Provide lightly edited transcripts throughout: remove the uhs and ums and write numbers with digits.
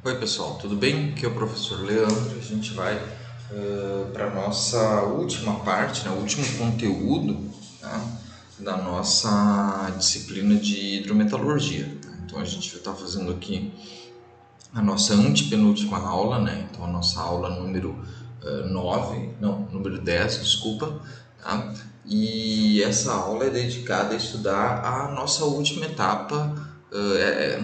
Oi pessoal, tudo bem? Aqui é o professor Leandro. A gente vai para a nossa última parte, né, o último conteúdo, tá, da nossa disciplina de hidrometalurgia. Então a gente vai estar fazendo aqui a nossa antepenúltima aula, né? Então a nossa aula número 9, não, número 10, desculpa, tá? E essa aula é dedicada a estudar a nossa última etapa.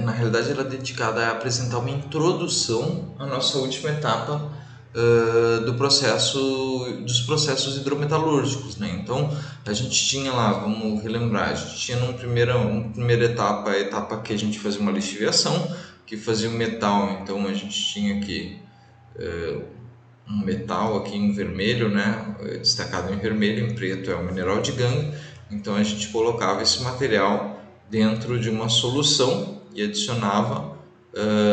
Na realidade, ela é dedicada a apresentar uma introdução à nossa última etapa dos processos hidrometalúrgicos, né? Então a gente tinha lá, vamos relembrar, a gente tinha uma primeira etapa, a etapa que a gente fazia uma lixiviação, que fazia o metal. Então a gente tinha aqui um metal aqui em vermelho, né, destacado em vermelho, em preto é o mineral de gangue. Então a gente colocava esse material dentro de uma solução e adicionava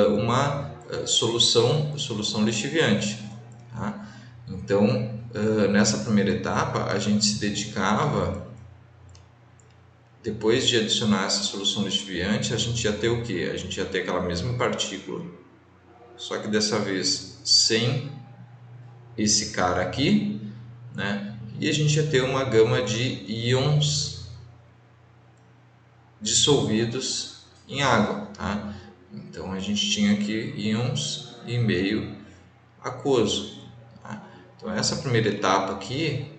uma solução lixiviante, tá? Então nessa primeira etapa a gente se dedicava, depois de adicionar essa solução lixiviante, a gente ia ter o que? A gente ia ter aquela mesma partícula, só que dessa vez sem esse cara aqui, né? E a gente ia ter uma gama de íons dissolvidos em água, tá? Então a gente tinha aqui íons em meio aquoso, tá? Então essa primeira etapa aqui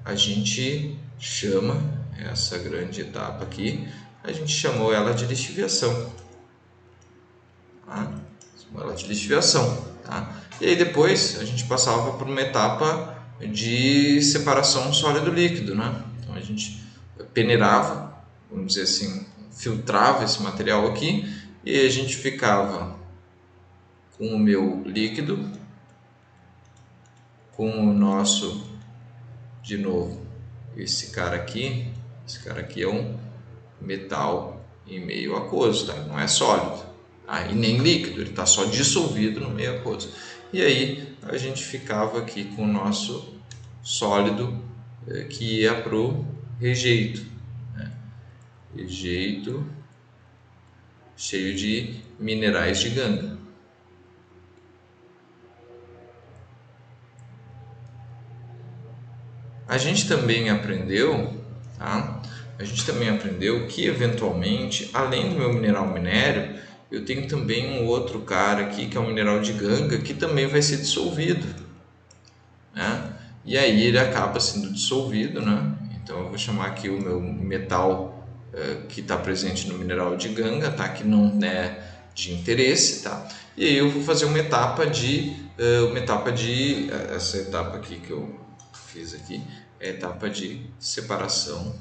a gente chama, essa grande etapa aqui, a gente chamou ela de lixiviação, tá? Chamou ela de lixiviação, tá? E aí depois a gente passava por uma etapa de separação sólido-líquido, né? Então a gente peneirava, vamos dizer assim, filtrava esse material aqui e a gente ficava com o meu líquido, com o nosso, de novo, esse cara aqui é um metal em meio aquoso, tá? Não é sólido, tá? E nem líquido, ele está só dissolvido no meio aquoso. E aí a gente ficava aqui com o nosso sólido que ia para o rejeito, né? Rejeito cheio de minerais de ganga. A gente também aprendeu, tá? A gente também aprendeu que eventualmente, além do meu mineral minério, eu tenho também um outro cara aqui que é o mineral de ganga, que também vai ser dissolvido, né? E aí ele acaba sendo dissolvido, né? Então eu vou chamar aqui o meu metal que está presente no mineral de ganga, tá? Que não é de interesse, tá? E aí eu vou fazer essa etapa aqui que eu fiz aqui, é a etapa de separação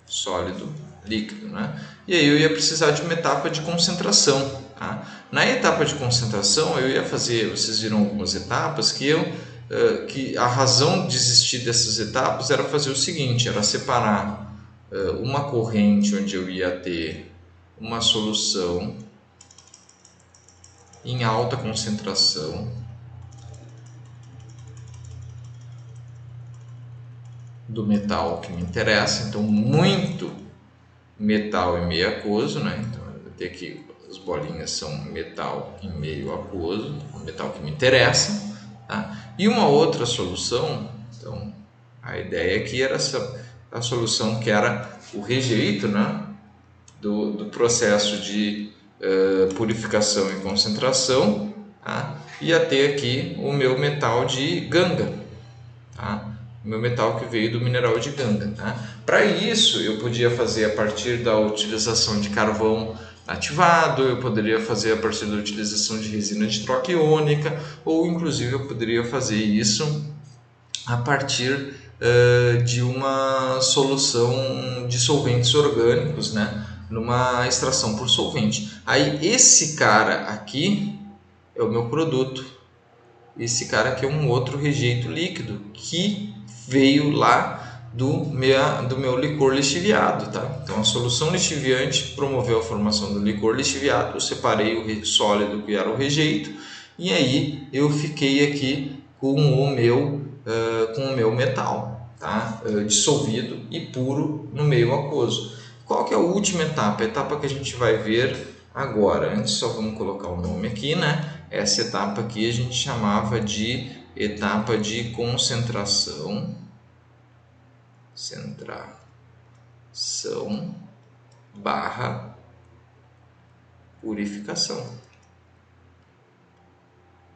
sólido líquido, né? E aí eu ia precisar de uma etapa de concentração, tá? Na etapa de concentração eu ia fazer, vocês viram algumas etapas que a razão de existir dessas etapas era fazer o seguinte, era separar uma corrente onde eu ia ter uma solução em alta concentração do metal que me interessa, então muito metal em meio aquoso, né? Então eu vou ter que as bolinhas são metal em meio aquoso, o metal que me interessa, tá? E uma outra solução, então a ideia aqui era a solução que era o rejeito, né? do processo de purificação e concentração, tá? Ia ter aqui o meu metal de ganga, tá? O meu metal que veio do mineral de ganga, tá? Para isso eu podia fazer a partir da utilização de carvão ativado, eu poderia fazer a partir da utilização de resina de troca iônica, ou inclusive eu poderia fazer isso a partir de uma solução de solventes orgânicos, né? Numa extração por solvente. Aí esse cara aqui é o meu produto. Esse cara aqui é um outro rejeito líquido que veio lá do meu licor lixiviado, tá? Então a solução lixiviante promoveu a formação do licor lixiviado, eu separei o sólido que era o rejeito e aí eu fiquei aqui com o meu metal, tá? Dissolvido e puro no meio aquoso. Qual que é a última etapa? A etapa que a gente vai ver agora. Antes só vamos colocar o nome aqui, né? Essa etapa aqui a gente chamava de etapa de concentração barra purificação.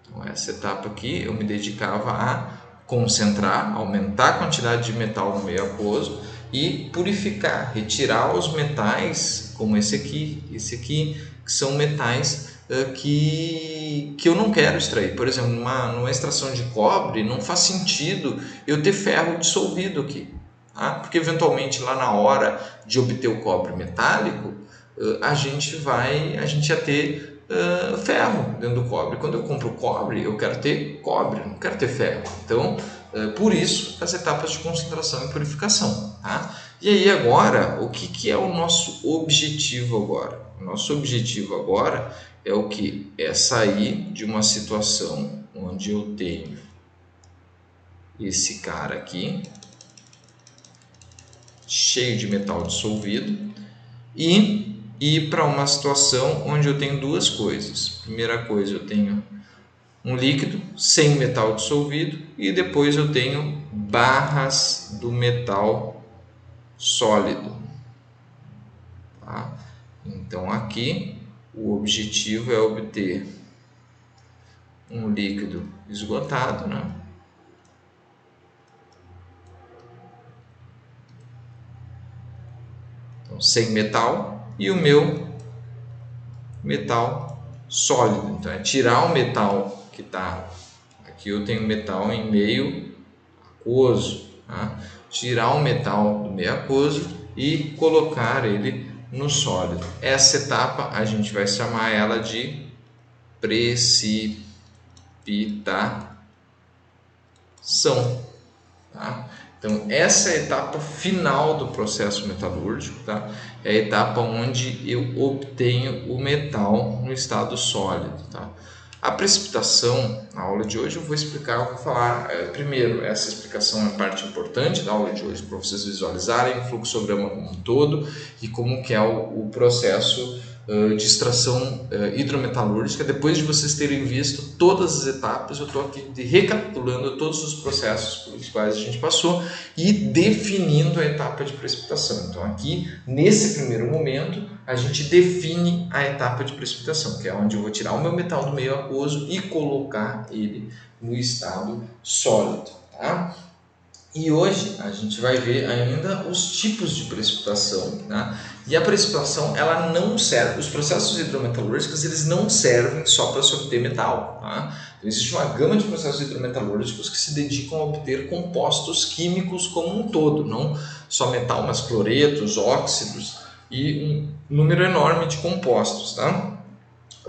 Então, essa etapa aqui eu me dedicava a concentrar, aumentar a quantidade de metal no meio aquoso e purificar, retirar os metais, como esse aqui, que são metais que eu não quero extrair. Por exemplo, numa extração de cobre, não faz sentido eu ter ferro dissolvido aqui, tá? Porque eventualmente lá na hora de obter o cobre metálico, a gente ia ter ferro dentro do cobre. Quando eu compro cobre, eu quero ter cobre, não quero ter ferro. Então, por isso, as etapas de concentração e purificação. Tá? E aí agora, o que é o nosso objetivo agora? O nosso objetivo agora é o que? É sair de uma situação onde eu tenho esse cara aqui, cheio de metal dissolvido, e ir para uma situação onde eu tenho duas coisas. Primeira coisa, eu tenho um líquido sem metal dissolvido e depois eu tenho barras do metal sólido. Tá? Então aqui o objetivo é obter um líquido esgotado, né? Então, sem metal, e o meu metal sólido. Então é tirar o metal que está aqui, eu tenho metal em meio aquoso, tá? Tirar o metal do meio aquoso e colocar ele no sólido. Essa etapa a gente vai chamar ela de precipitação, tá? Então essa é a etapa final do processo metalúrgico, tá? É a etapa onde eu obtenho o metal no estado sólido, tá? A precipitação, na aula de hoje eu vou falar primeiro, essa explicação é parte importante da aula de hoje, para vocês visualizarem o fluxograma como um todo e como que é o processo de extração hidrometalúrgica. Depois de vocês terem visto todas as etapas, eu estou aqui recapitulando todos os processos pelos quais a gente passou e definindo a etapa de precipitação. Então aqui, nesse primeiro momento, a gente define a etapa de precipitação, que é onde eu vou tirar o meu metal do meio aquoso e colocar ele no estado sólido, tá? E hoje a gente vai ver ainda os tipos de precipitação, tá? E a precipitação, ela não serve, os processos hidrometalúrgicos, eles não servem só para se obter metal, tá? Então, existe uma gama de processos hidrometalúrgicos que se dedicam a obter compostos químicos como um todo, não só metal, mas cloretos, óxidos e um número enorme de compostos, tá?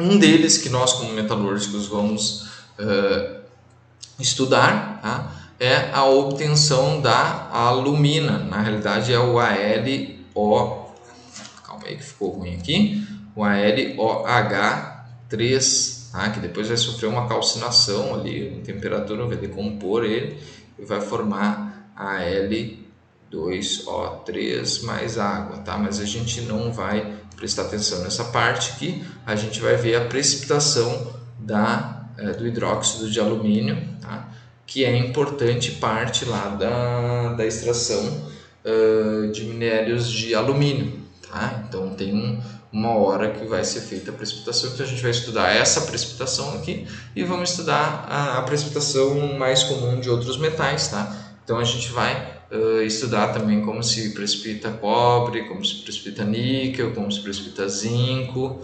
Um deles que nós como metalúrgicos vamos estudar, tá? É a obtenção da alumina. Na realidade é o AlO, calma aí que ficou ruim aqui, o AlOH3, tá? Que depois vai sofrer uma calcinação ali, a temperatura vai decompor ele e vai formar Al2O3 mais água, tá? Mas a gente não vai prestar atenção nessa parte aqui, a gente vai ver a precipitação do hidróxido de alumínio, tá? Que é importante parte lá da extração de minérios de alumínio, tá? Então tem uma hora que vai ser feita a precipitação, então a gente vai estudar essa precipitação aqui e vamos estudar a precipitação mais comum de outros metais, tá? Então a gente vai estudar também como se precipita cobre, como se precipita níquel, como se precipita zinco.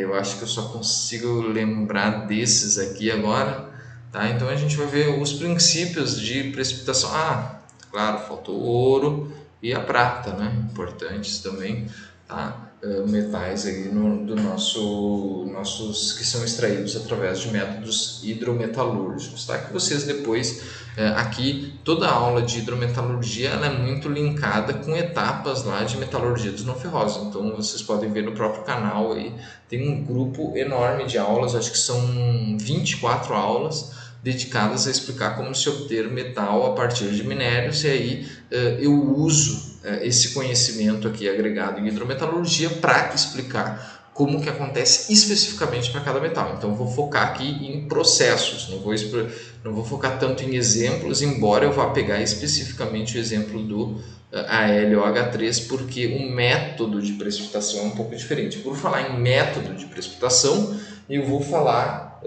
Eu acho que eu só consigo lembrar desses aqui agora, tá? Então a gente vai ver os princípios de precipitação. Claro, faltou o ouro e a prata, né? Importantes também, tá? Metais aí nossos que são extraídos através de métodos hidrometalúrgicos, tá? Que vocês depois aqui toda a aula de hidrometalurgia ela é muito linkada com etapas lá de metalurgia dos não ferrosos. Então vocês podem ver no próprio canal aí tem um grupo enorme de aulas, acho que são 24 aulas dedicadas a explicar como se obter metal a partir de minérios, e aí eu uso esse conhecimento aqui agregado em hidrometalurgia para explicar como que acontece especificamente para cada metal. Então, vou focar aqui em processos, não vou focar tanto em exemplos, embora eu vá pegar especificamente o exemplo do AlOH3, porque o método de precipitação é um pouco diferente. Por falar em método de precipitação, eu vou falar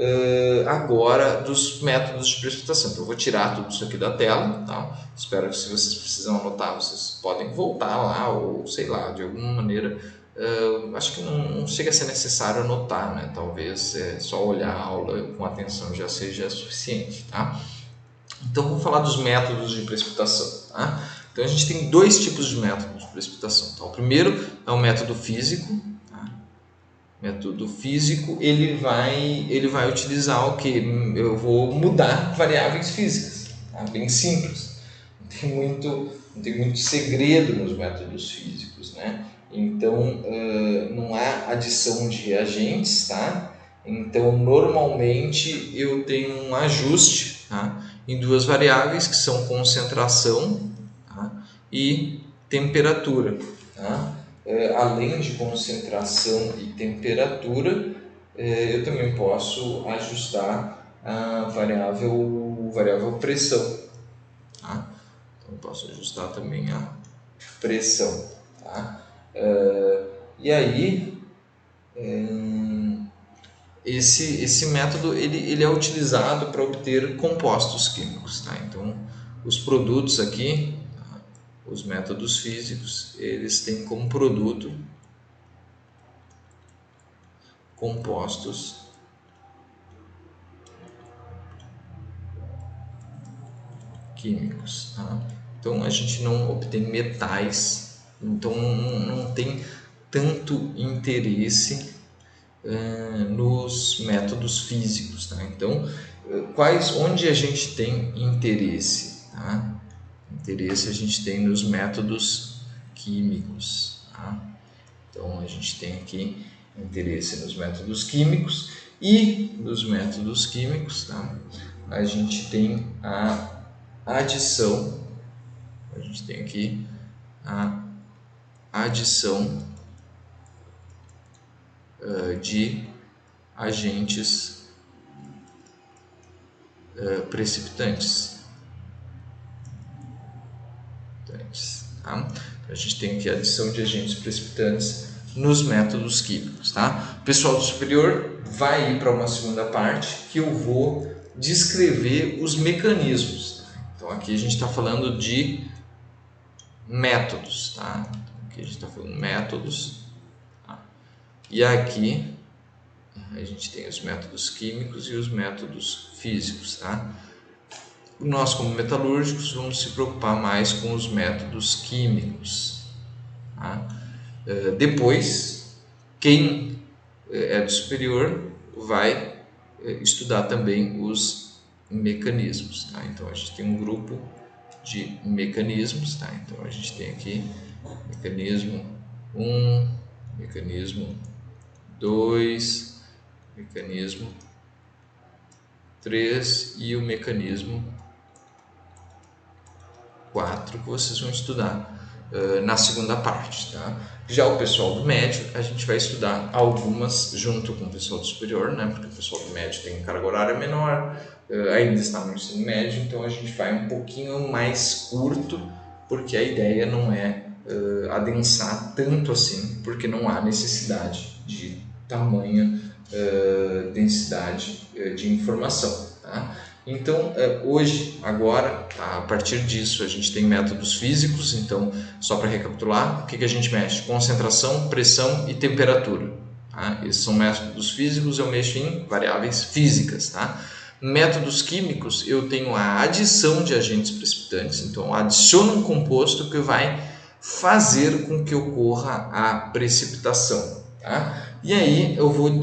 agora dos métodos de precipitação. Então, eu vou tirar tudo isso aqui da tela, tá? Espero que, se vocês precisam anotar, vocês podem voltar lá, ou sei lá, de alguma maneira. Acho que não chega a ser necessário anotar, né? Talvez só olhar a aula com atenção já seja suficiente, tá? Então, vamos falar dos métodos de precipitação, tá? Então, a gente tem dois tipos de métodos de precipitação. Tá? O primeiro é o método físico. O método físico, ele vai utilizar o que? Eu vou mudar variáveis físicas, tá? Bem simples. Não tem muito segredo nos métodos físicos, né? Então, não há adição de reagentes, tá? Então, normalmente, eu tenho um ajuste, tá? Em duas variáveis, que são concentração, tá? E temperatura, tá? Além de concentração e temperatura, eu também posso ajustar a variável pressão, tá? Então, eu posso ajustar também a pressão, tá? E aí, esse método ele é utilizado para obter compostos químicos, tá? Então, os produtos aqui, tá? Os métodos físicos, eles têm como produto compostos químicos, tá? Então, a gente não obtém metais, então não tem tanto interesse nos métodos físicos, tá? Então, onde a gente tem interesse, tá? Interesse a gente tem nos métodos químicos, tá? Então, a gente tem aqui interesse nos métodos químicos, e nos métodos químicos, tá? A gente tem a adição, a gente tem aqui a adição de agentes precipitantes. Tá? A gente tem aqui a adição de agentes precipitantes nos métodos químicos. Tá? O pessoal do superior vai ir para uma segunda parte que eu vou descrever os mecanismos. Tá? Então, aqui a gente está falando de métodos. Tá? Então, aqui a gente está falando de métodos. Tá? E aqui a gente tem os métodos químicos e os métodos físicos. Tá? Nós, como metalúrgicos, vamos se preocupar mais com os métodos químicos. Tá? Depois, quem é do superior vai estudar também os mecanismos. Tá? Então, a gente tem um grupo de mecanismos. Tá? Então, a gente tem aqui mecanismo 1, mecanismo 2, mecanismo 3 e o mecanismo 4, que vocês vão estudar na segunda parte. Tá? Já o pessoal do médio, a gente vai estudar algumas junto com o pessoal do superior, né? Porque o pessoal do médio tem carga horária menor, ainda está no ensino médio, então a gente vai um pouquinho mais curto, porque a ideia não é adensar tanto assim, porque não há necessidade de tamanha densidade de informação. Tá? Então, hoje, agora, a partir disso, a gente tem métodos físicos. Então, só para recapitular, o que a gente mexe? Concentração, pressão e temperatura. Tá? Esses são métodos físicos, eu mexo em variáveis físicas. Tá? Métodos químicos, eu tenho a adição de agentes precipitantes. Então, adiciono um composto que vai fazer com que ocorra a precipitação. Tá? E aí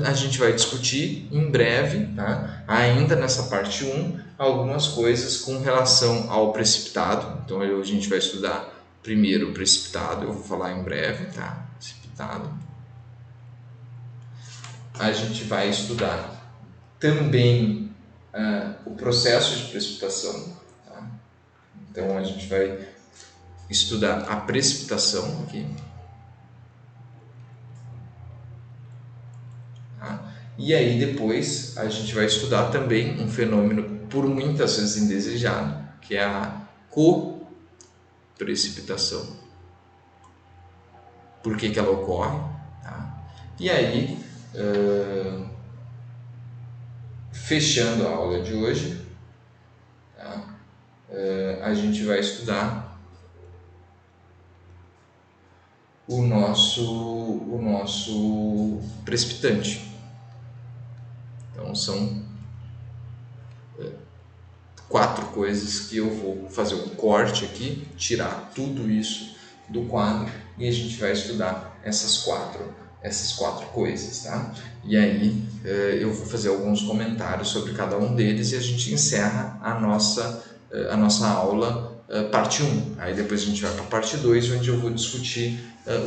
a gente vai discutir em breve, tá? Ainda nessa parte 1, algumas coisas com relação ao precipitado. Então a gente vai estudar primeiro o precipitado, eu vou falar em breve, tá? Precipitado. A gente vai estudar também o processo de precipitação. Tá? Então a gente vai estudar a precipitação aqui. Tá? E aí depois a gente vai estudar também um fenômeno por muitas vezes indesejado, que é a coprecipitação. Por que ela ocorre? Tá? E aí, fechando a aula de hoje, tá? A gente vai estudar o nosso precipitante. Então são 4 coisas que eu vou fazer um corte aqui, tirar tudo isso do quadro e a gente vai estudar essas quatro coisas, tá? E aí eu vou fazer alguns comentários sobre cada um deles e a gente encerra a nossa aula parte 1. Aí depois a gente vai para a parte 2, onde eu vou discutir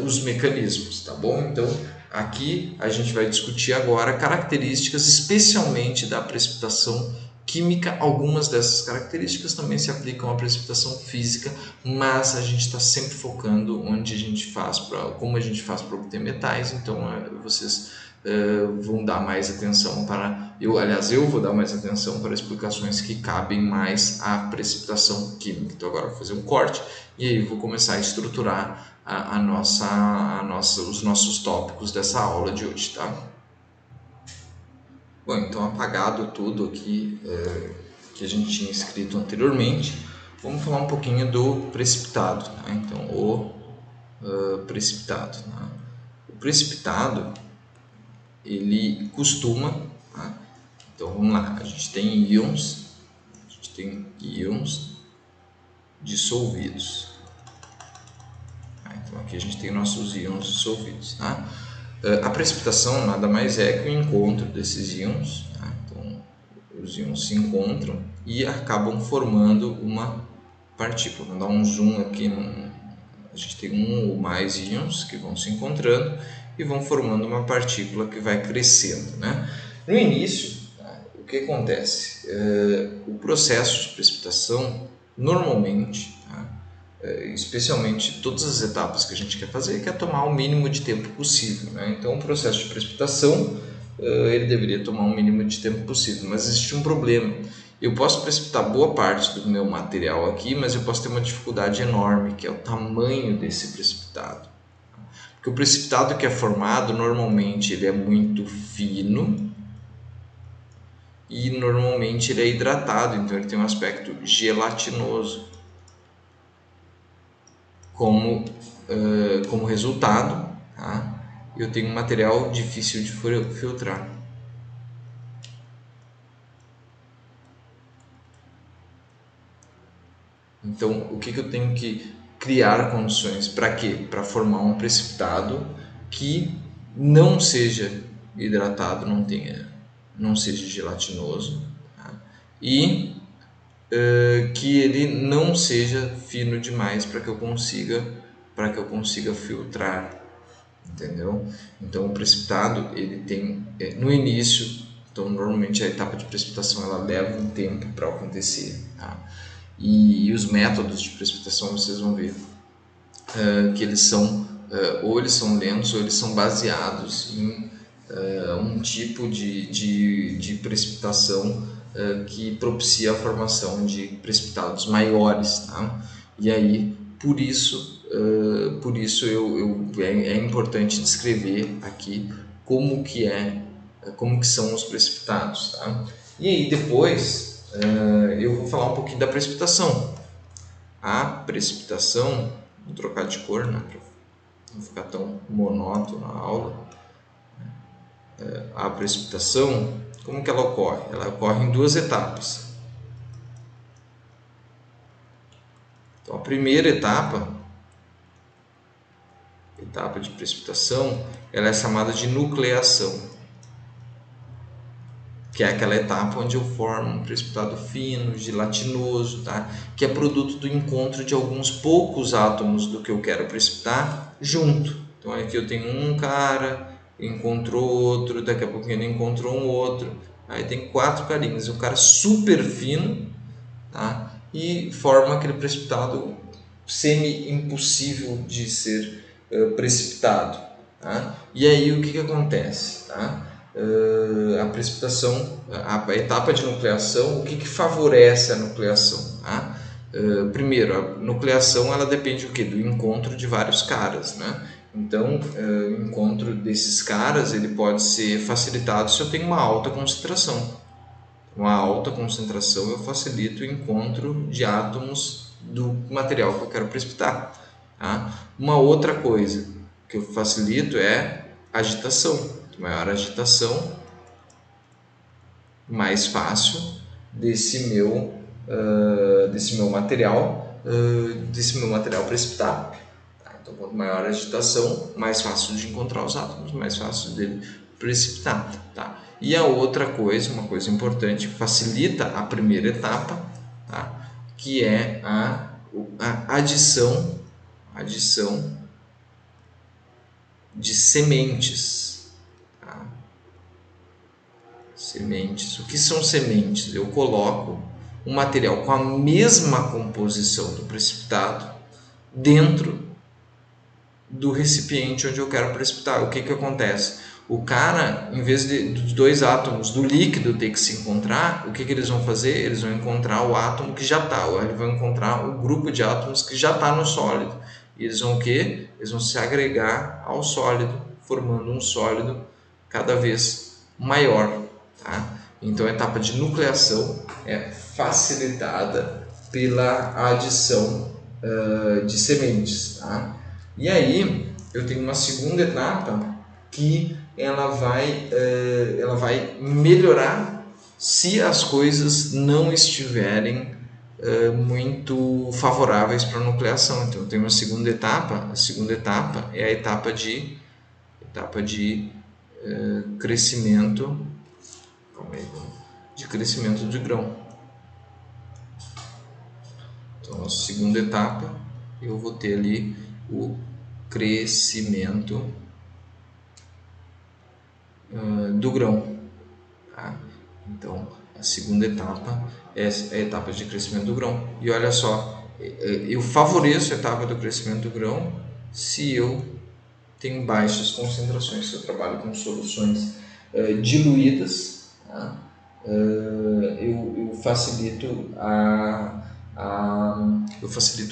os mecanismos, tá bom? Então aqui a gente vai discutir agora características especialmente da precipitação química. Algumas dessas características também se aplicam à precipitação física, mas a gente está sempre focando onde a gente faz como a gente faz para obter metais. Então vocês vão dar mais atenção eu vou dar mais atenção para explicações que cabem mais à precipitação química. Então agora eu vou fazer um corte e aí eu vou começar a estruturar os nossos tópicos dessa aula de hoje, tá? Bom, então apagado tudo aqui que a gente tinha escrito anteriormente, vamos falar um pouquinho do precipitado, tá? Então o precipitado, tá? O precipitado ele costuma, tá? Então vamos lá, a gente tem íons dissolvidos, tá? Então aqui a gente tem nossos íons dissolvidos, tá? A precipitação nada mais é que o encontro desses íons, tá? Então os íons se encontram e acabam formando uma partícula. Vou dar um zoom aqui, a gente tem um ou mais íons que vão se encontrando e vão formando uma partícula que vai crescendo, né? No início, o que acontece? O processo de precipitação, normalmente, especialmente todas as etapas que a gente quer fazer, quer tomar o mínimo de tempo possível, né? Então o processo de precipitação ele deveria tomar o mínimo de tempo possível, mas existe um problema. Eu posso precipitar boa parte do meu material aqui, mas eu posso ter uma dificuldade enorme, que é o tamanho desse precipitado. Porque o precipitado que é formado, normalmente ele é muito fino e normalmente ele é hidratado, então ele tem um aspecto gelatinoso. Como resultado, tá? Eu tenho um material difícil de filtrar. Então, o que eu tenho que criar condições para quê? Para formar um precipitado que não seja hidratado, não seja gelatinoso, tá? E que ele não seja fino demais para que eu consiga filtrar, entendeu? Então o precipitado ele tem no início, então normalmente a etapa de precipitação ela leva um tempo para acontecer, tá? E os métodos de precipitação vocês vão ver que eles são ou eles são lentos ou eles são baseados em um tipo de precipitação que propicia a formação de precipitados maiores, tá? E aí por isso é importante descrever aqui como que são os precipitados, tá? E aí depois eu vou falar um pouquinho da precipitação. A precipitação, vou trocar de cor, né, para não ficar tão monótono a aula. A precipitação, como que ela ocorre? Ela ocorre em 2 etapas. Então a primeira etapa de precipitação, ela é chamada de nucleação, que é aquela etapa onde eu formo um precipitado fino, gelatinoso, tá? Que é produto do encontro de alguns poucos átomos do que eu quero precipitar junto. Então aqui eu tenho um cara, encontrou outro, daqui a pouquinho ele encontrou um outro, aí tem 4 carinhas, um cara super fino, tá? E forma aquele precipitado semi-impossível de ser precipitado. Tá? E aí o que acontece? Tá? A precipitação, a etapa de nucleação, o que favorece a nucleação? Tá? Primeiro, a nucleação ela depende do encontro de vários caras, né? Então, o encontro desses caras ele pode ser facilitado se eu tenho uma alta concentração. Uma alta concentração eu facilito o encontro de átomos do material que eu quero precipitar. Tá? Uma outra coisa que eu facilito é agitação. Maior agitação, mais fácil desse meu material precipitar. Tá? Então, quanto maior a agitação, mais fácil de encontrar os átomos, mais fácil dele precipitar. Tá? E a outra coisa, uma coisa importante, facilita a primeira etapa, tá? Que é a adição de sementes. Tá? Sementes. O que são sementes? Eu coloco um material com a mesma composição do precipitado dentro do recipiente onde eu quero precipitar. O que acontece? O cara, em vez dos dois átomos do líquido ter que se encontrar, o que eles vão fazer? Eles vão encontrar o átomo que já está, ou eles vão encontrar o grupo de átomos que já está no sólido. E eles vão o quê? Eles vão se agregar ao sólido, formando um sólido cada vez maior. Tá? Então a etapa de nucleação é facilitada pela adição de sementes. Tá? E aí eu tenho uma segunda etapa que ela vai melhorar se as coisas não estiverem muito favoráveis para a nucleação. Então eu tenho uma segunda etapa. A segunda etapa é a etapa de crescimento de grão. Então a segunda etapa eu vou ter ali o crescimento do grão. Tá? Então a segunda etapa é a etapa de crescimento do grão. E olha só, eu favoreço a etapa do crescimento do grão se eu tenho baixas concentrações, se eu trabalho com soluções diluídas. Tá? Eu facilito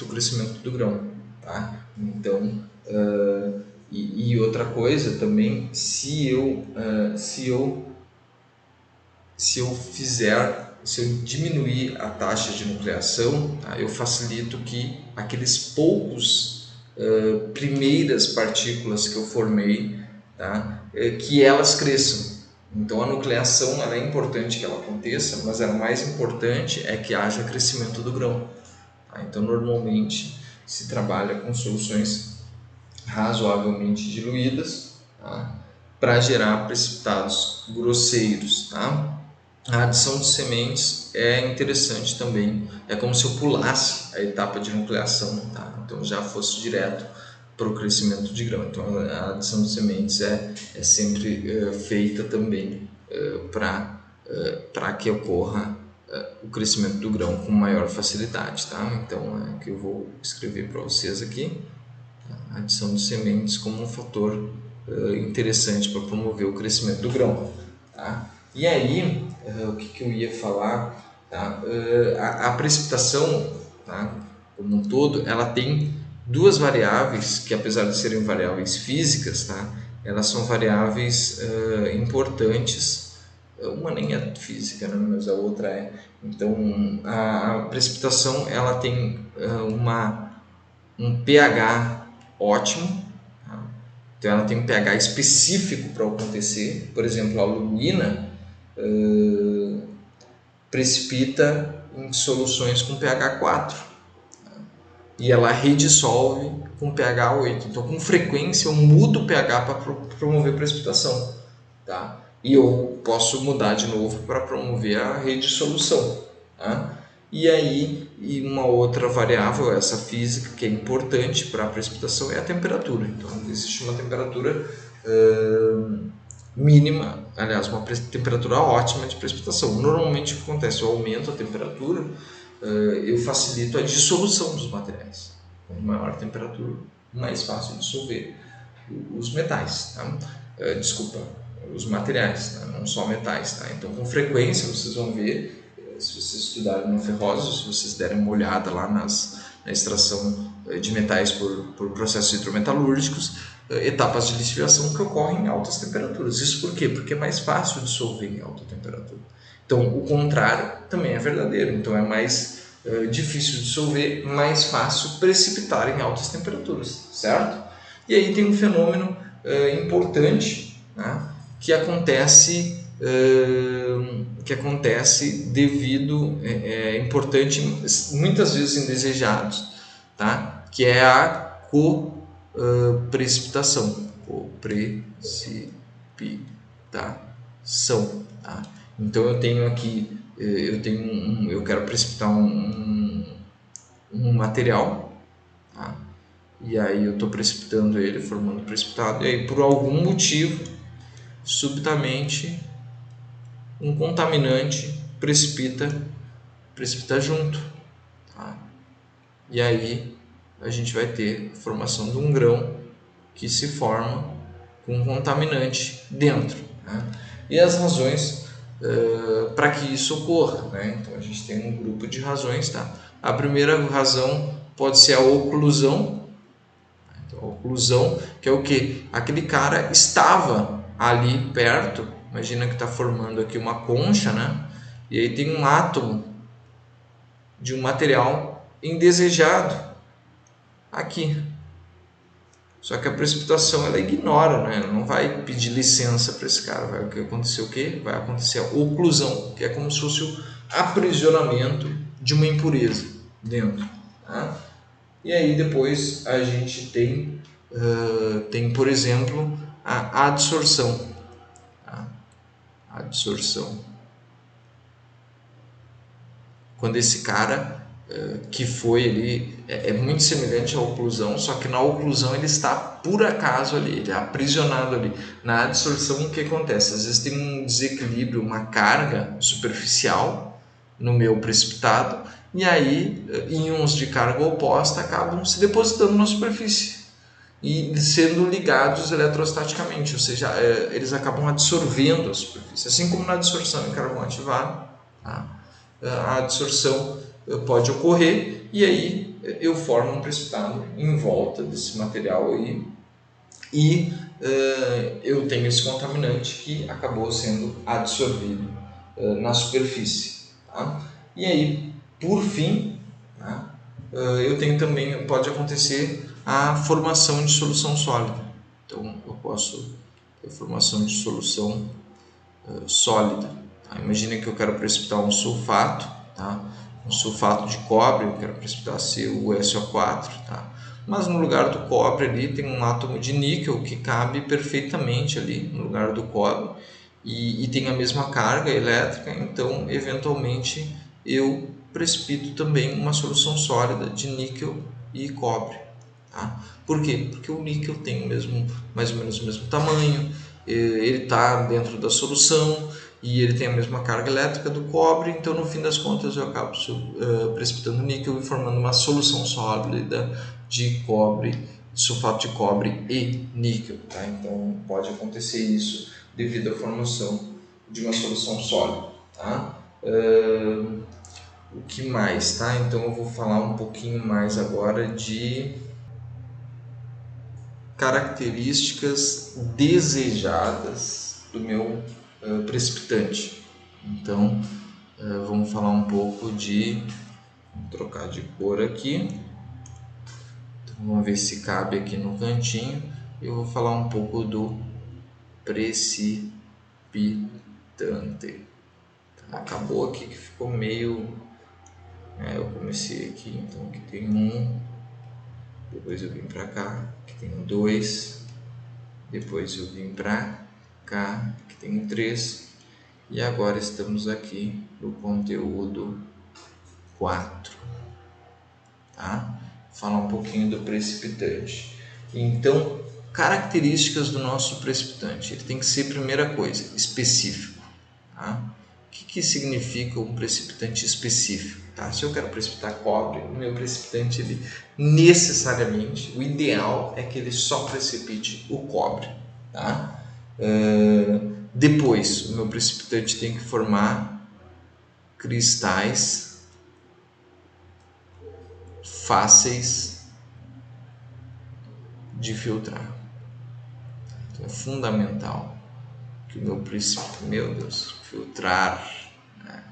o crescimento do grão. Tá? Então, e outra coisa também, se eu diminuir a taxa de nucleação, tá? Eu facilito que aqueles poucos primeiras partículas que eu formei, tá? Que elas cresçam. Então a nucleação ela é importante que ela aconteça, mas a mais importante é que haja crescimento do grão. Tá? Então normalmente se trabalha com soluções razoavelmente diluídas, tá? Para gerar precipitados grosseiros. Tá? A adição de sementes é interessante também, é como se eu pulasse a etapa de nucleação, tá? Então já fosse direto para o crescimento de grão. Então a adição de sementes é sempre feita também para que ocorra o crescimento do grão com maior facilidade. Tá? Então que eu vou escrever para vocês aqui, a adição de sementes como um fator interessante para promover o crescimento do grão. Tá? E aí, o que eu ia falar? Tá? A precipitação, tá? Como um todo, ela tem duas variáveis que, apesar de serem variáveis físicas, tá? Elas são variáveis importantes. Uma nem é física, né? Mas a outra é. Então, a precipitação ela tem um pH ótimo. Tá? Então, ela tem um pH específico para acontecer. Por exemplo, a alumina precipita em soluções com pH 4, tá? E ela redissolve com pH 8. Então, com frequência, eu mudo o pH para promover precipitação. Tá? E eu posso mudar de novo para promover a redissolução. Tá? E aí, uma outra variável, essa física, que é importante para a precipitação, é a temperatura. Então, existe uma temperatura mínima, aliás, uma temperatura ótima de precipitação. Normalmente o que acontece? Eu aumento a temperatura, eu facilito a dissolução dos materiais. Quanto maior a temperatura, mais fácil dissolver os metais, tá? Desculpa, os materiais, tá? Não só metais, tá? Então, com frequência, vocês vão ver, se vocês estudarem no ferrose, se vocês derem uma olhada lá na extração de metais por processos hidrometalúrgicos, etapas de lixiviação que ocorrem em altas temperaturas. Isso por quê? Porque é mais fácil dissolver em alta temperatura. Então, o contrário também é verdadeiro. Então, é mais difícil dissolver, mais fácil precipitar em altas temperaturas, certo? E aí tem um fenômeno importante, né, que acontece devido, importante, muitas vezes indesejados, tá? Que é a coprecipitação. Coprecipitação, tá? Então eu tenho aqui, eu quero precipitar um material, tá? E aí eu estou precipitando ele, formando precipitado, e aí por algum motivo, subitamente, um contaminante precipita junto, tá? E aí a gente vai ter a formação de um grão que se forma com um contaminante dentro, né? E as razões para que isso ocorra, né? Então a gente tem um grupo de razões, tá? A primeira razão pode ser a oclusão. Então, a oclusão, que é o que? Aquele cara estava ali perto, imagina que está formando aqui uma concha, né? E aí tem um átomo de um material indesejado aqui. Só que a precipitação ela ignora, né? Ela não vai pedir licença para esse cara. Vai acontecer o quê? Vai acontecer a oclusão, que é como se fosse o aprisionamento de uma impureza dentro, tá? E aí depois a gente tem, por exemplo, a adsorção. Tá? A adsorção. Quando esse cara que foi ali, é muito semelhante à oclusão, só que na oclusão ele está por acaso ali, ele é aprisionado ali. Na adsorção o que acontece? Às vezes tem um desequilíbrio, uma carga superficial no meu precipitado, e aí íons de carga oposta acabam se depositando na superfície e sendo ligados eletrostaticamente, ou seja, eles acabam absorvendo a superfície, assim como na adsorção em carvão ativado, tá? A adsorção pode ocorrer e aí eu formo um precipitado em volta desse material aí e eu tenho esse contaminante que acabou sendo absorvido na superfície, tá? E aí, por fim, tá? Eu tenho também, pode acontecer a formação de solução sólida. Então, eu posso ter formação de solução sólida. Tá? Imagina que eu quero precipitar um sulfato, tá? Um sulfato de cobre, eu quero precipitar CuSO4, tá? Mas no lugar do cobre ali tem um átomo de níquel que cabe perfeitamente ali no lugar do cobre e tem a mesma carga elétrica, então eventualmente eu precipito também uma solução sólida de níquel e cobre. Tá? Por quê? Porque o níquel tem mais ou menos o mesmo tamanho, ele está dentro da solução e ele tem a mesma carga elétrica do cobre, então no fim das contas eu acabo precipitando níquel e formando uma solução sólida de cobre, sulfato de cobre e níquel. Tá? Então pode acontecer isso devido à formação de uma solução sólida. Tá? O que mais? Tá? Então eu vou falar um pouquinho mais agora de características desejadas do meu precipitante. Então, vamos falar um pouco de... Vou trocar de cor aqui. Então, vamos ver se cabe aqui no cantinho. Eu vou falar um pouco do precipitante. Tá? Acabou aqui que ficou meio... eu comecei aqui, então aqui tem um... Depois eu vim para cá, que tem 2, depois eu vim para cá, que tem 3, e agora estamos aqui no conteúdo 4. Tá? Vou falar um pouquinho do precipitante. Então, características do nosso precipitante. Ele tem que ser, primeira coisa, específico. Tá? que significa um precipitante específico? Tá? Se eu quero precipitar cobre, o meu precipitante, ele necessariamente, o ideal é que ele só precipite o cobre. Tá? Depois, o meu precipitante tem que formar cristais fáceis de filtrar. Então, é fundamental que o meu precipitante, meu Deus, filtrar, né?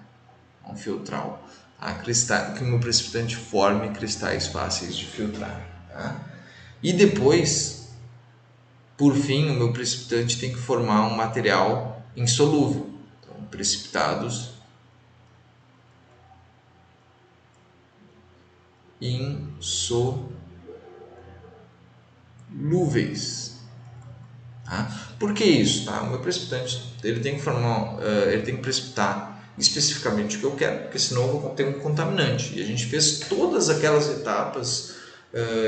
Um filtral, tá? Que o meu precipitante forme cristais fáceis de filtrar. Tá? E depois, por fim, o meu precipitante tem que formar um material insolúvel. Então, precipitados insolúveis. Tá? Por que isso? Tá? O meu precipitante ele tem que formar, ele tem que precipitar especificamente o que eu quero, porque senão eu vou ter um contaminante. E a gente fez todas aquelas etapas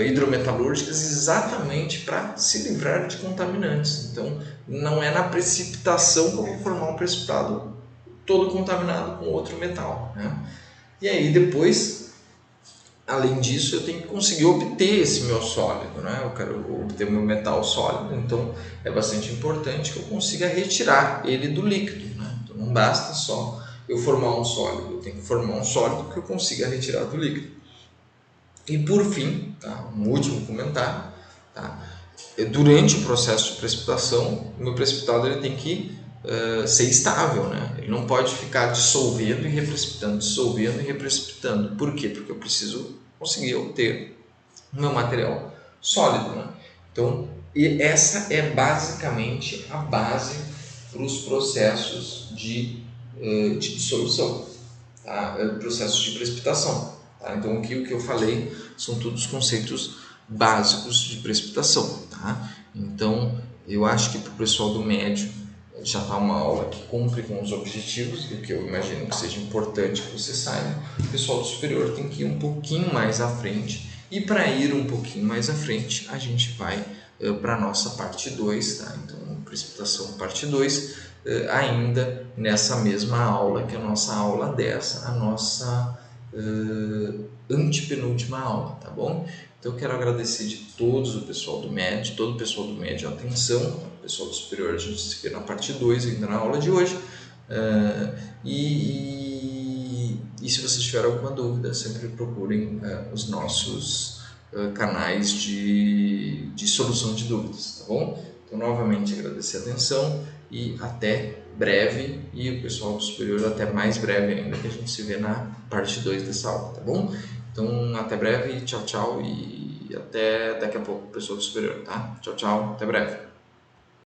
hidrometalúrgicas exatamente para se livrar de contaminantes. Então, não é na precipitação que eu vou formar um precipitado todo contaminado com outro metal. Né? E aí depois, além disso, eu tenho que conseguir obter esse meu sólido, né? Eu quero obter o meu metal sólido, então é bastante importante que eu consiga retirar ele do líquido, né? Então não basta só eu formar um sólido, eu tenho que formar um sólido que eu consiga retirar do líquido. E por fim, tá? Um último comentário, tá? Durante o processo de precipitação, o meu precipitado ele tem que ser estável, né? Ele não pode ficar dissolvendo e reprecipitando, dissolvendo e reprecipitando. Por quê? Porque eu preciso conseguir obter o meu material sólido, né? Então, essa é basicamente a base para os processos de dissolução, tá? Processos de precipitação. Tá? Então, aqui o que eu falei são todos os conceitos básicos de precipitação. Tá? Então, eu acho que para o pessoal do médio já está uma aula que cumpre com os objetivos, do que eu imagino que seja importante que você saiba. O pessoal do superior tem que ir um pouquinho mais à frente, e para ir um pouquinho mais à frente, a gente vai para a nossa parte 2, tá? Então, precipitação parte 2, ainda nessa mesma aula, que é a nossa aula 10, a nossa antepenúltima aula, tá bom? Então eu quero agradecer de todos o pessoal do médio, todo o pessoal do médio, atenção, o pessoal do superior a gente se vê na parte 2 ainda na aula de hoje, e se vocês tiverem alguma dúvida, sempre procurem os nossos canais de solução de dúvidas, tá bom? Então novamente agradecer a atenção e até breve, e o pessoal do superior até mais breve ainda, que a gente se vê na parte 2 dessa aula, tá bom? Então até breve, tchau, tchau, e até daqui a pouco, pessoal do superior, tá? Tchau, tchau, até breve.